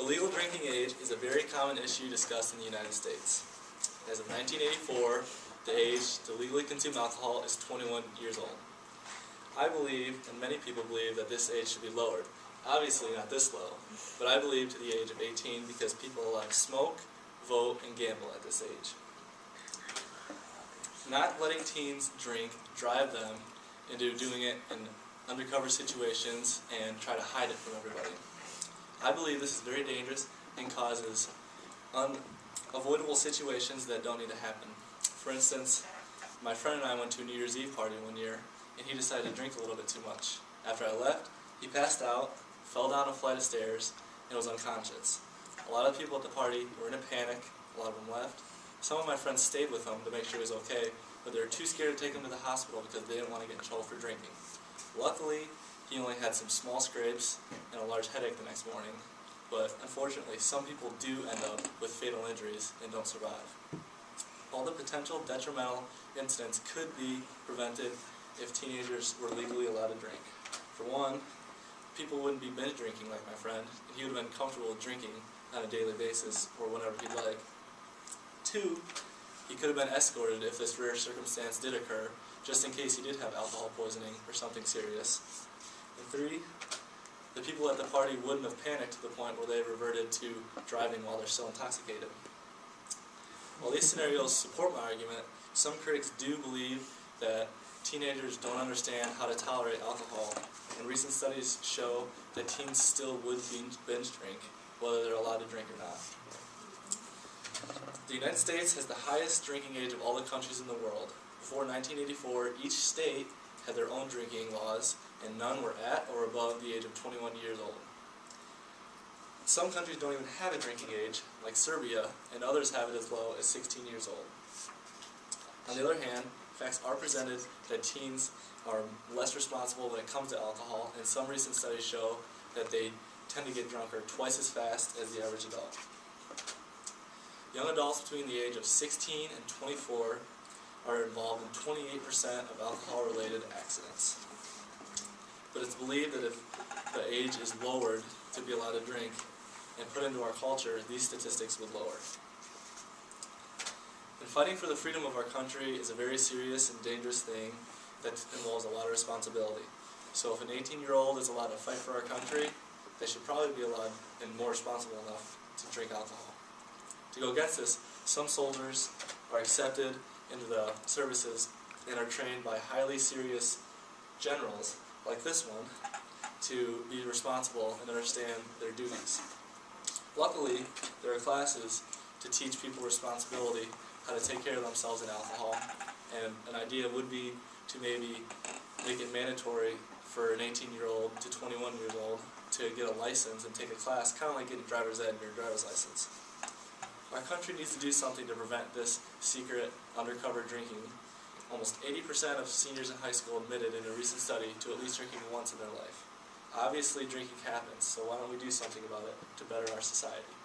legal drinking age is a very common issue discussed in the United States. As of 1984, the age to legally consume alcohol is 21 years old. I believe, and many people believe, that this age should be lowered. Obviously not this low, but I believe to the age of 18 because people are allowed to smoke, vote, and gamble at this age. Not letting teens drink drive them into doing it in undercover situations and try to hide it from everybody. I believe this is very dangerous and causes unavoidable situations that don't need to happen. For instance, my friend and I went to a New Year's Eve party one year, and he decided to drink a little bit too much. After I left, he passed out, fell down a flight of stairs, and was unconscious. A lot of people at the party were in a panic. A lot of them left. Some of my friends stayed with him to make sure he was okay, but they were too scared to take him to the hospital because they didn't want to get in trouble for drinking. Luckily, he only had some small scrapes and a large headache the next morning, but unfortunately, some people do end up with fatal injuries and don't survive. All the potential detrimental incidents could be prevented if teenagers were legally allowed to drink. For one, people wouldn't be binge drinking like my friend, and he would have been comfortable with drinking on a daily basis or whenever he'd like. Two, he could have been escorted if this rare circumstance did occur, just in case he did have alcohol poisoning or something serious. And three, the people at the party wouldn't have panicked to the point where they reverted to driving while they're still intoxicated. While these scenarios support my argument, some critics do believe that teenagers don't understand how to tolerate alcohol, and recent studies show that teens still would binge drink, whether they're allowed to drink or not. The United States has the highest drinking age of all the countries in the world. Before 1984, each state had their own drinking laws, and none were at or above the age of 21 years old. Some countries don't even have a drinking age, like Serbia, and others have it as low as 16 years old. On the other hand, facts are presented that teens are less responsible when it comes to alcohol, and some recent studies show that they tend to get drunker twice as fast as the average adult. Young adults between the age of 16 and 24 are involved in 28% of alcohol-related accidents. But it's believed that if the age is lowered to be allowed to drink and put into our culture, these statistics would lower. And fighting for the freedom of our country is a very serious and dangerous thing that involves a lot of responsibility. So if an 18-year-old is allowed to fight for our country, they should probably be allowed and more responsible enough to drink alcohol. To go against this, some soldiers are accepted into the services and are trained by highly serious generals, like this one, to be responsible and understand their duties. Luckily, there are classes to teach people responsibility, how to take care of themselves in alcohol, and an idea would be to maybe make it mandatory for an 18-year-old to 21 years old to get a license and take a class, kind of like getting driver's ed and your driver's license. Our country needs to do something to prevent this secret, undercover drinking. Almost 80% of seniors in high school admitted in a recent study to at least drinking once in their life. Obviously, drinking happens, so why don't we do something about it to better our society?